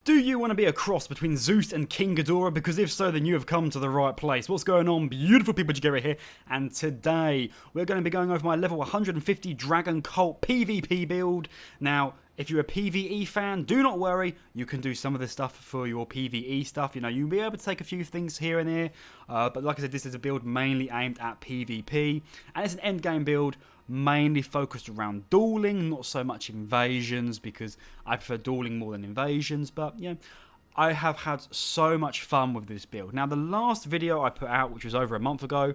Do you want to be a cross between Zeus and King Ghidorah? Because if so, then you have come to the right place. What's going on, beautiful people? Jagira here, and today we're going to be going over my level 150 Dragon Cult PvP build. Now, if you're a PvE fan, do not worry. You can do some of this stuff for your PvE stuff. You know, you'll be able to take a few things here and there. But like I said, this is a build mainly aimed at PvP. And it's an endgame build mainly focused around dueling, not so much invasions, because I prefer dueling more than invasions. But, yeah, I have had so much fun with this build. Now, the last video I put out, which was over a month ago,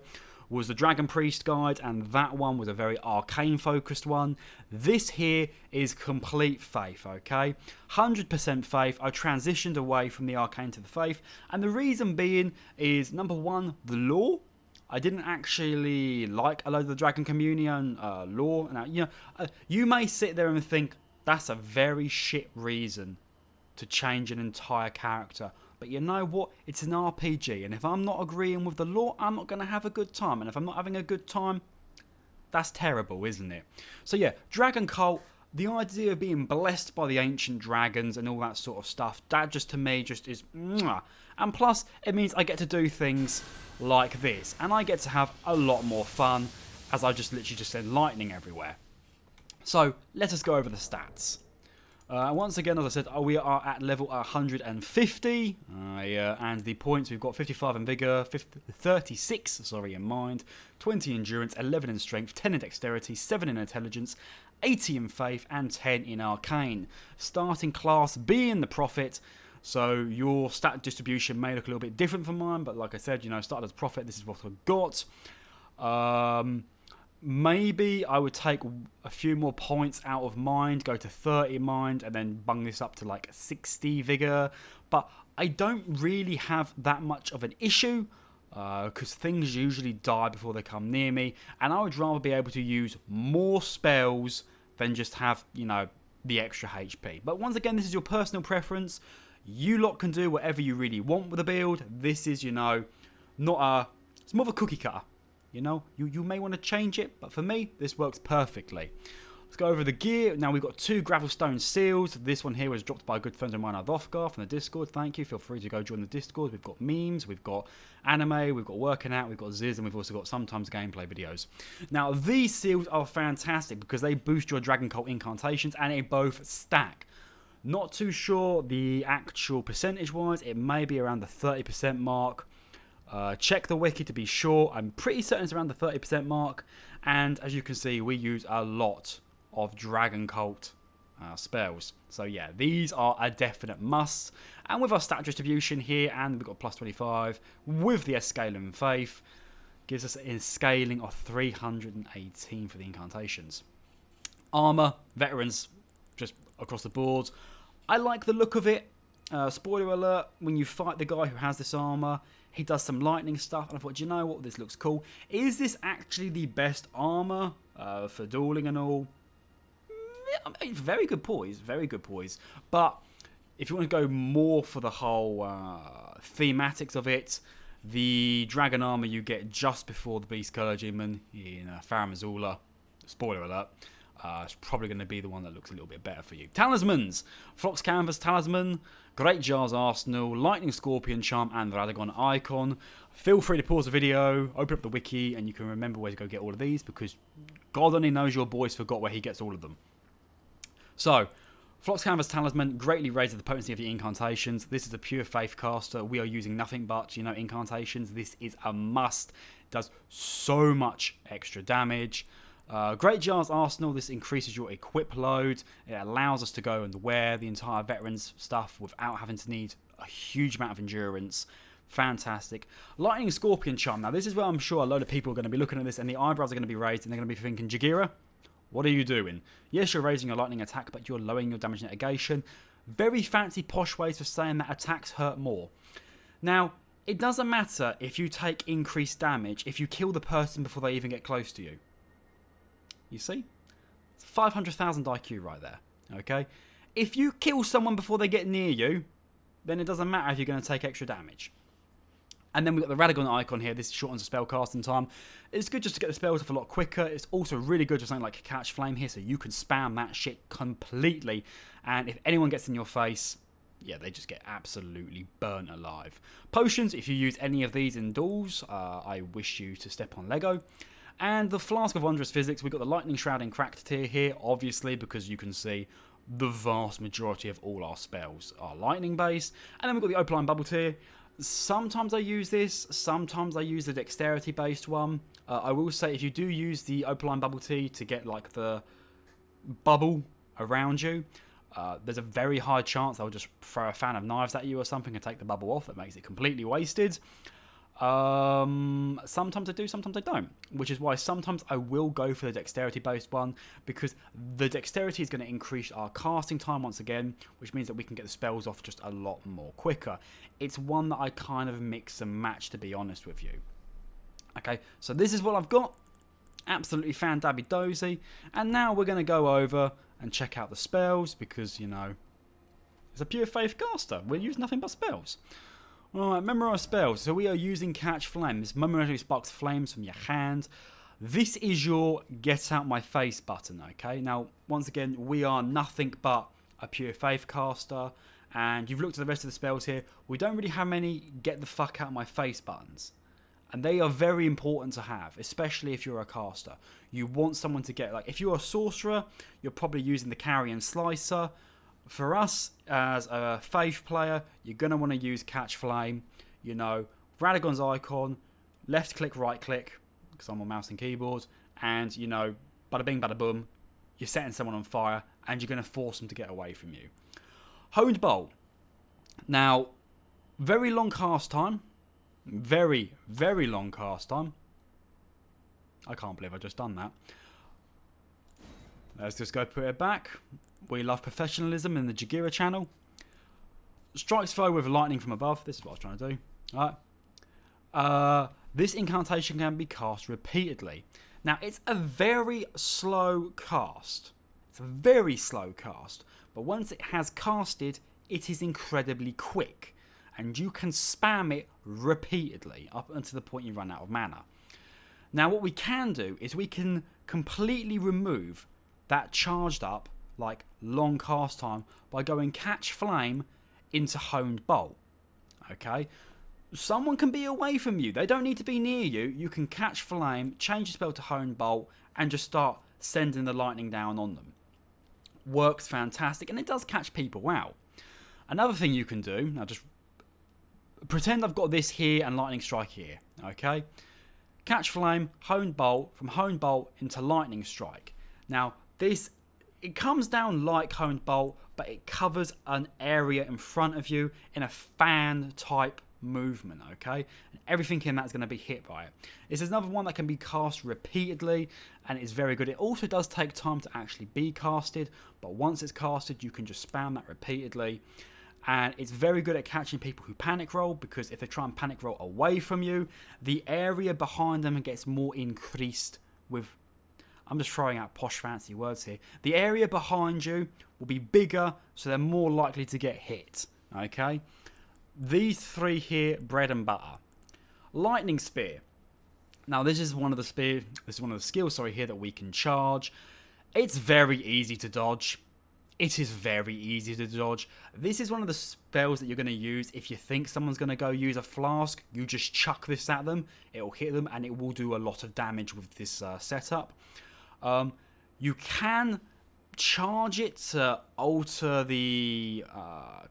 was the Dragon Priest guide, and that one was a very arcane focused one. This here is complete faith, okay? 100% faith. I transitioned away from the arcane to the faith, and the reason being is, number one, the lore. I didn't actually like a lot of the Dragon community and lore. Now, you know, you may sit there and think that's a very shit reason to change an entire character. But you know what? It's an RPG, and if I'm not agreeing with the lore, I'm not going to have a good time. And if I'm not having a good time, that's terrible, isn't it? So yeah, Dragon Cult, the idea of being blessed by the ancient dragons and all that sort of stuff, that just to me just is mwah. And plus, it means I get to do things like this, and I get to have a lot more fun as I just literally just send lightning everywhere. So let us go over the stats. Once again, as I said, we are at level 150, and the points, we've got 55 in Vigour, 36 in Mind, 20 Endurance, 11 in Strength, 10 in Dexterity, 7 in Intelligence, 80 in Faith, and 10 in Arcane. Starting class being the Prophet, so your stat distribution may look a little bit different from mine, but like I said, you know, started as Prophet, this is what I've got. Maybe I would take a few more points out of Mind, go to 30 Mind, and then bung this up to like 60 Vigour. But I don't really have that much of an issue, because things usually die before they come near me, and I would rather be able to use more spells than just have, you know, the extra HP. But once again, this is your personal preference. You lot can do whatever you really want with the build. This is, you know, not a... it's more of a cookie cutter. You know, you may want to change it, but for me, this works perfectly. Let's go over the gear. Now, we've got 2 Gravelstone Seals. This one here was dropped by a good friend of mine, Hidetaka, from the Discord. Thank you. Feel free to go join the Discord. We've got memes, we've got anime, we've got working out, we've got Ziz, and we've also got sometimes gameplay videos. Now, these seals are fantastic because they boost your Dragon Cult incantations, and they both stack. Not too sure the actual percentage-wise. It may be around the 30% mark. Check the wiki to be sure. I'm pretty certain it's around the 30% mark. And as you can see, we use a lot of Dragon Cult spells. So yeah, these are a definite must. And with our stat distribution here, and we've got plus 25 with the Escalum Faith, gives us a scaling of 318 for the incantations. Armor, veterans, just across the board. I like the look of it. Spoiler alert, when you fight the guy who has this armor, he does some lightning stuff, and I thought, you know what, this looks cool. Is this actually the best armor for dueling and all? I mean, very good poise, very good poise. But if you want to go more for the whole thematics of it, the dragon armor you get just before the Beast Clergyman in Farum Azula, spoiler alert, it's probably going to be the one that looks a little bit better for you. Talismans. Flox Canvas Talisman, Great Jar's Arsenal, Lightning Scorpion Charm, and the Radagon Icon. Feel free to pause the video, open up the wiki, and you can remember where to go get all of these, because God only knows your boys forgot where he gets all of them. So, Flox Canvas Talisman greatly raises the potency of your incantations. This is a pure faith caster. We are using nothing but, you know, incantations. This is a must. It does so much extra damage. Great Jar's Arsenal, this increases your equip load. It allows us to go and wear the entire veterans stuff without having to need a huge amount of endurance. Fantastic. Lightning Scorpion Charm. Now, this is where I'm sure a load of people are going to be looking at this and the eyebrows are going to be raised and they're going to be thinking, Jagira, what are you doing? Yes, you're raising your lightning attack, but you're lowering your damage negation. Very fancy posh ways of saying that attacks hurt more. Now, it doesn't matter if you take increased damage if you kill the person before they even get close to you. You see? It's 500,000 IQ right there. Okay? If you kill someone before they get near you, then it doesn't matter if you're going to take extra damage. And then we've got the Radagon icon here. This shortens the spell casting time. It's good just to get the spells off a lot quicker. It's also really good for something like Catch Flame here, so you can spam that shit completely. And if anyone gets in your face, yeah, they just get absolutely burnt alive. Potions, if you use any of these in duels, I wish you to step on Lego. And the Flask of Wondrous Physics, we've got the Lightning Shroud in Cracked tier here, obviously, because you can see the vast majority of all our spells are lightning based. And then we've got the Opaline Bubble tier. Sometimes I use this, sometimes I use the Dexterity based one. I will say if you do use the Opaline Bubble tier to get like the bubble around you, there's a very high chance they'll just throw a fan of knives at you or something and take the bubble off. That makes it completely wasted. Sometimes I do, sometimes I don't, which is why sometimes I will go for the dexterity based one, because the dexterity is going to increase our casting time once again, which means that we can get the spells off just a lot more quicker. It's one that I kind of mix and match, to be honest with you. Okay, so this is what I've got. Absolutely fan-dabby-dozy. And now we're going to go over and check out the spells, because, you know, it's a pure faith caster. We're using nothing but spells. Alright, memorize spells. So we are using Catch Flame. This momentarily sparks flames from your hand. This is your get out my face button, okay? Now, once again, we are nothing but a pure faith caster. And you've looked at the rest of the spells here. We don't really have many get the fuck out my face buttons. And they are very important to have, especially if you're a caster. You want someone to get, like, if you're a sorcerer, you're probably using the Carrion Slicer. For us, as a Faith player, you're going to want to use Catch Flame. You know, Radagon's icon, left click, right click, because I'm on mouse and keyboard, and, you know, bada bing, bada boom, you're setting someone on fire, and you're going to force them to get away from you. Honed Bolt. Now, very long cast time. Very, very long cast time. I can't believe I just done that. Let's just go put it back. We love professionalism in the Jagira channel. Strikes foe with lightning from above. This is what I was trying to do. Alright. This incantation can be cast repeatedly. Now, it's a very slow cast. It's a very slow cast. But once it has casted, it is incredibly quick. And you can spam it repeatedly up until the point you run out of mana. Now, what we can do is we can completely remove that charged up, like, long cast time by going Catch Flame into Honed Bolt. Okay? Someone can be away from you. They don't need to be near you. You can Catch Flame, change your spell to Honed Bolt, and just start sending the lightning down on them. Works fantastic, and it does catch people out. Another thing you can do, now just pretend I've got this here and Lightning Strike here. Okay? Catch Flame, Honed Bolt, from Honed Bolt into Lightning Strike. Now, this, it comes down like Honed Bolt, but it covers an area in front of you in a fan type movement, okay? And everything in that is going to be hit by it. This is another one that can be cast repeatedly, and it's very good. It also does take time to actually be casted, but once it's casted, you can just spam that repeatedly. And it's very good at catching people who panic roll, because if they try and panic roll away from you, the area behind them gets more increased with... I'm just throwing out posh fancy words here. The area behind you will be bigger, so they're more likely to get hit. Okay? These three here, bread and butter. Lightning Spear. Now, this is one of the skills here that we can charge. It's very easy to dodge. It is very easy to dodge. This is one of the spells that you're going to use if you think someone's going to go use a flask. You just chuck this at them. It will hit them, and it will do a lot of damage with this setup. You can charge it to alter the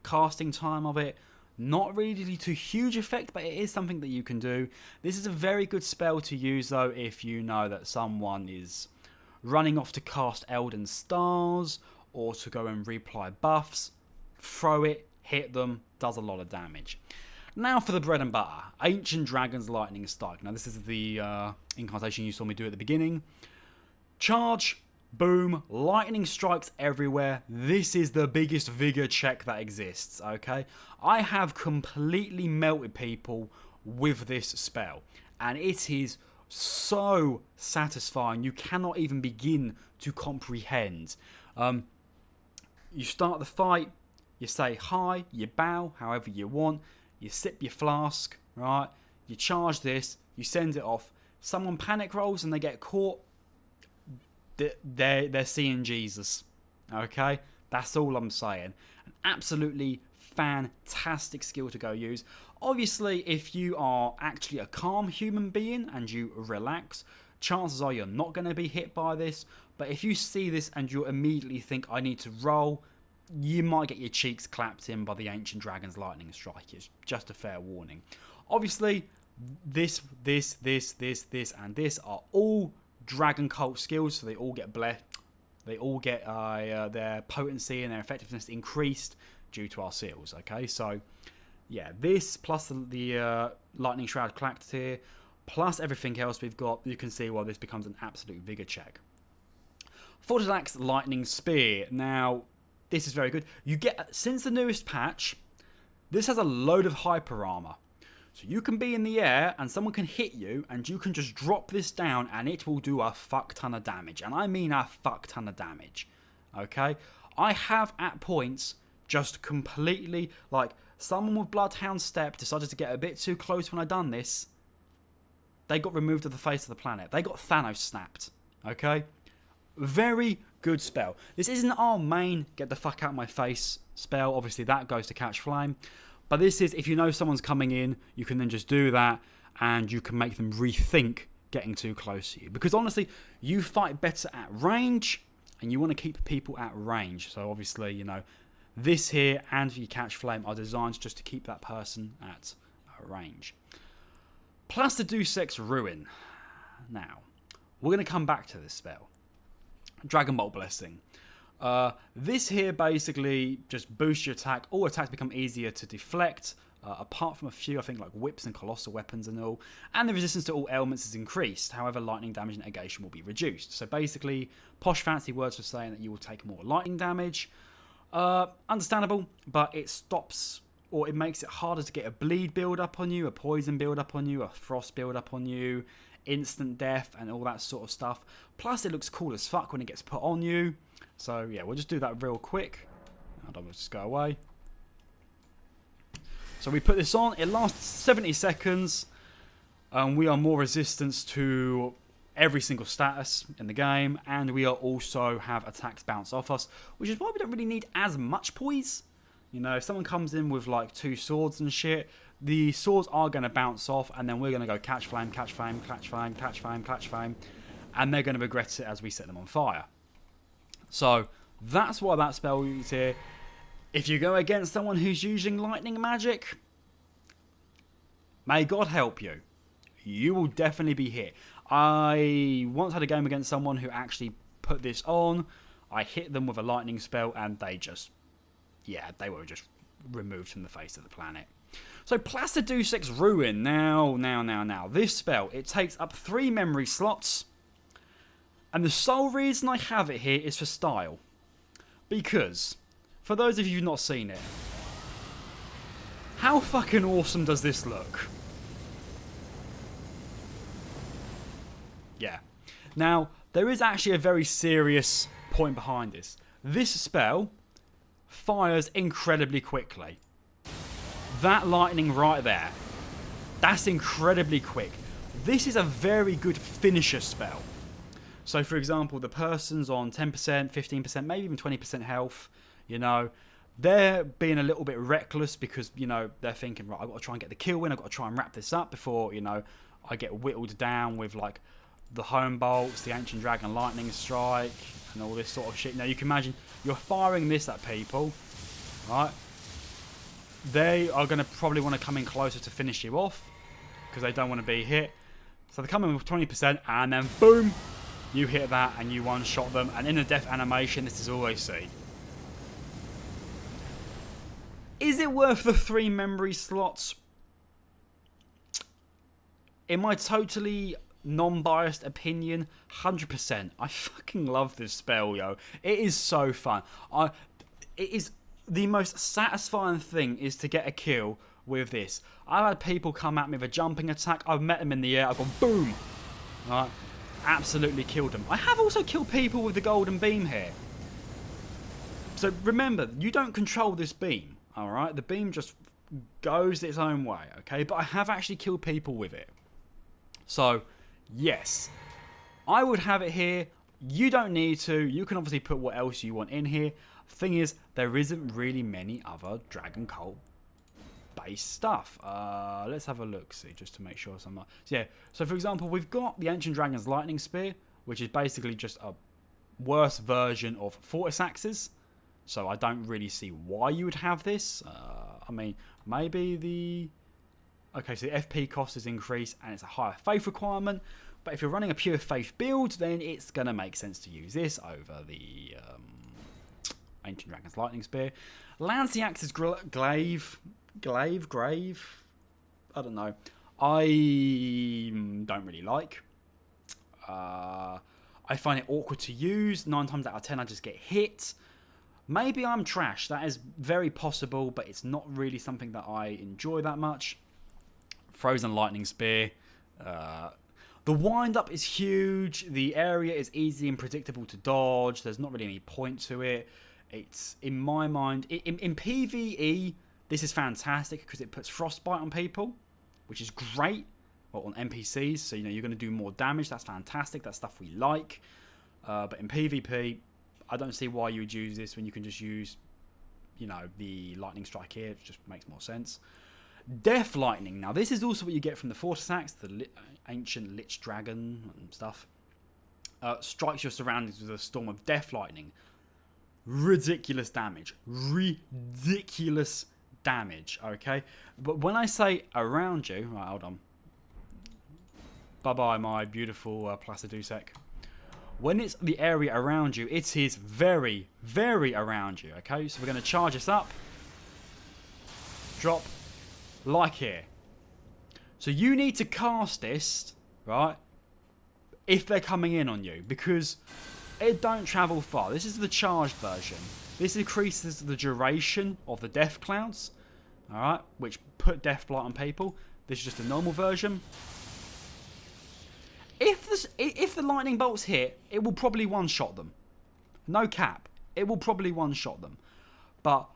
casting time of it. Not really to huge effect, but it is something that you can do. This is a very good spell to use, though, if you know that someone is running off to cast Elden Stars, or to go and reapply buffs. Throw it, hit them, does a lot of damage. Now for the bread and butter. Ancient Dragon's Lightning Strike. Now this is the incantation you saw me do at the beginning. Charge, boom, lightning strikes everywhere. This is the biggest vigor check that exists, okay? I have completely melted people with this spell, and it is so satisfying. You cannot even begin to comprehend. You start the fight, you say hi, you bow, however you want, you sip your flask, right? You charge this, you send it off. Someone panic rolls and they get caught. They're seeing Jesus, okay? That's all I'm saying. An absolutely fantastic skill to go use. Obviously, if you are actually a calm human being and you relax, chances are you're not going to be hit by this. But if you see this and you immediately think, I need to roll, you might get your cheeks clapped in by the Ancient Dragon's Lightning Strike. It's just a fair warning. Obviously, this, and this are all Dragon Cult skills, so they all get blessed. They all get their potency and their effectiveness increased due to our seals. Okay, so yeah, this plus the Lightning Shroud clacked here, plus everything else we've got, you can see why this becomes an absolute vigor check. Fortidax Lightning Spear. Now, this is very good. You get, since the newest patch, this has a load of hyper armor. So you can be in the air and someone can hit you and you can just drop this down and it will do a fuck ton of damage. And I mean a fuck ton of damage. Okay? I have at points just completely, like, someone with Bloodhound Step decided to get a bit too close when I done this. They got removed off the face of the planet. They got Thanos snapped. Okay? Very good spell. This isn't our main get the fuck out of my face spell. Obviously that goes to catch flame. But this is, if you know someone's coming in, you can then just do that and you can make them rethink getting too close to you. Because honestly, you fight better at range and you want to keep people at range. So obviously, you know, this here and your catch flame are designed just to keep that person at range. Placiducex Ruin. Now, we're going to come back to this spell. Dragon Bolt Blessing. This here basically just boosts your attack. All attacks become easier to deflect, apart from a few, I think, like whips and colossal weapons and all. And the resistance to all elements is increased. However, lightning damage and negation will be reduced. So basically, posh fancy words for saying that you will take more lightning damage. Understandable, but it stops, or it makes it harder to get a bleed build up on you, a poison build up on you, a frost build up on you, instant death and all that sort of stuff. Plus, it looks cool as fuck when it gets put on you. So yeah, we'll just do that real quick. I'll just go away. So we put this on. It lasts 70 seconds. We are more resistance to every single status in the game, and we are also have attacks bounce off us, which is why we don't really need as much poise. You know, if someone comes in with like 2 swords and shit, the swords are going to bounce off, and then we're going to go catch flame, catch flame, catch flame, catch flame, catch flame, and they're going to regret it as we set them on fire. So that's why that spell is here. If you go against someone who's using lightning magic, may God help you. You will definitely be hit. I once had a game against someone who actually put this on. I hit them with a lightning spell and they just, yeah, they were just removed from the face of the planet. So Placiducex Ruin. Now. This spell, it takes up 3 memory slots. And the sole reason I have it here is for style. Because, for those of you who've not seen it, how fucking awesome does this look? Yeah. Now, there is actually a very serious point behind this. This spell fires incredibly quickly. That lightning right there, that's incredibly quick. This is a very good finisher spell. So, for example, the person's on 10%, 15%, maybe even 20% health, you know, they're being a little bit reckless because, you know, they're thinking, right, I've got to try and get the kill win, I've got to try and wrap this up before, you know, I get whittled down with, like, the home bolts, the Ancient Dragon Lightning Strike, and all this sort of shit. Now, you can imagine, you're firing this at people, right? They are going to probably want to come in closer to finish you off because they don't want to be hit. So they come in with 20%, and then boom, you hit that and you one-shot them. And in a death animation, this is all I see. Is it worth the 3 memory slots? In my totally non-biased opinion, 100%. I fucking love this spell, yo. It is so fun. It is the most satisfying thing is to get a kill with this. I've had people come at me with a jumping attack. I've met them in the air. I've gone boom. Right. Absolutely killed them. I have also killed people with the golden beam here. So remember, you don't control this beam. Alright, the beam just goes its own way, okay? But I have actually killed people with it. So, yes. I would have it here. You don't need to. You can obviously put what else you want in here. Thing is, there isn't really many other Dragon Cult based stuff. Let's have a look, see, just to make sure some. So yeah, so for example, we've got the Ancient Dragon's Lightning Spear, which is basically just a worse version of Fortis Axes. So I don't really see why you would have this. I mean, maybe the... Okay, so the FP cost is increased and it's a higher faith requirement. But if you're running a pure faith build, then it's going to make sense to use this over the Ancient Dragon's Lightning Spear. Lancey Axe's Grave. I don't know. I don't really like. I find it awkward to use. 9 times out of 10 I just get hit. Maybe I'm trash. That is very possible, but it's not really something that I enjoy that much. Frozen Lightning Spear. The wind-up is huge. The area is easy and predictable to dodge. There's not really any point to it. It's, in my mind... In PvE, this is fantastic because it puts frostbite on people, which is great. Well, on NPCs, so you know you're going to do more damage. That's fantastic. That's stuff we like. But in PvP, I don't see why you would use this when you can just use, you know, the Lightning Strike here. It just makes more sense. Death Lightning. Now, this is also what you get from the Fortis Axe, the Ancient Lich Dragon and stuff. Strikes your surroundings with a storm of Death Lightning. Ridiculous damage. Ridiculous damage, okay? But when I say around you... Right, hold on. Bye-bye, my beautiful Placidusek. When it's the area around you, it is very, very around you, okay? So we're going to charge this up. Drop. Like here. So you need to cast this, right, if they're coming in on you, because it don't travel far. This is the charged version. This increases the duration of the death clouds, alright, which put death blight on people. This is just a normal version. If the lightning bolts hit, it will probably one-shot them. No cap. It will probably one-shot them. But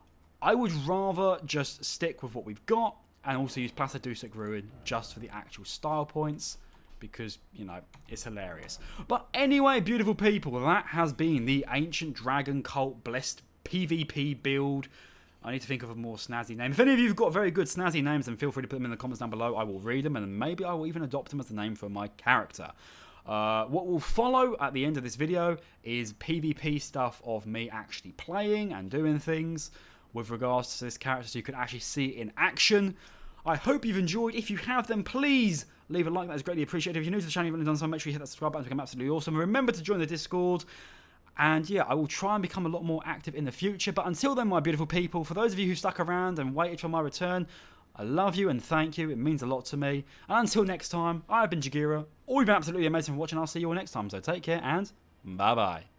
I would rather just stick with what we've got and also use Placidusek Ruin just for the actual style points because, you know, it's hilarious. But anyway, beautiful people, that has been the Ancient Dragon Cult Blessed PvP build. I need to think of a more snazzy name. If any of you have got very good snazzy names, then feel free to put them in the comments down below. I will read them, and maybe I will even adopt them as the name for my character. What will follow at the end of this video is PvP stuff of me actually playing and doing things with regards to this character so you can actually see it in action. I hope you've enjoyed. If you have, then please leave a like. That is greatly appreciated. If you're new to the channel and you haven't done so, make sure you hit that subscribe button to become absolutely awesome. Remember to join the Discord. And yeah, I will try and become a lot more active in the future. But until then, my beautiful people, for those of you who stuck around and waited for my return, I love you and thank you. It means a lot to me. And until next time, I've been Jagira. All you've been absolutely amazing for watching. I'll see you all next time. So take care and bye-bye.